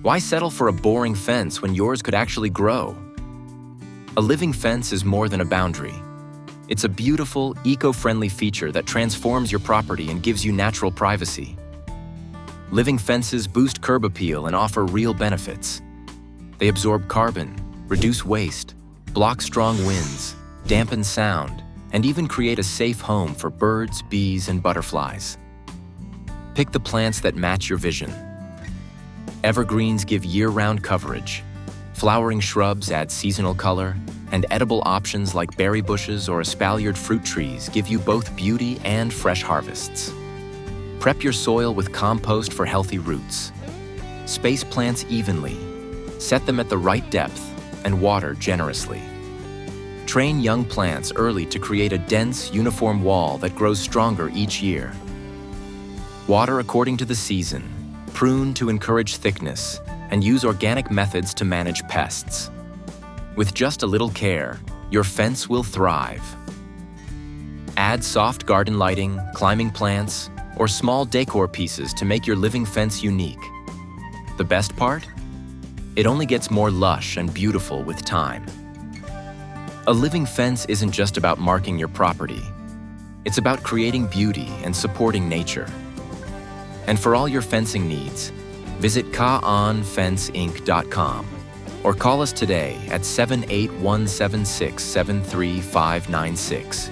Why settle for a boring fence when yours could actually grow? A living fence is more than a boundary. It's a beautiful, eco-friendly feature that transforms your property and gives you natural privacy. Living fences boost curb appeal and offer real benefits. They absorb carbon, reduce waste, block strong winds, dampen sound, and even create a safe home for birds, bees, and butterflies. Pick the plants that match your vision. Evergreens give year-round coverage. Flowering shrubs add seasonal color, and edible options like berry bushes or espaliered fruit trees give you both beauty and fresh harvests. Prep your soil with compost for healthy roots. Space plants evenly. Set them at the right depth and water generously. Train young plants early to create a dense, uniform wall that grows stronger each year. Water according to the season, prune to encourage thickness, and use organic methods to manage pests. With just a little care, your fence will thrive. Add soft garden lighting, climbing plants, or small decor pieces to make your living fence unique. The best part? It only gets more lush and beautiful with time. A living fence isn't just about marking your property. It's about creating beauty and supporting nature. And for all your fencing needs, visit kaonfenceinc.com or call us today at 78176 73596.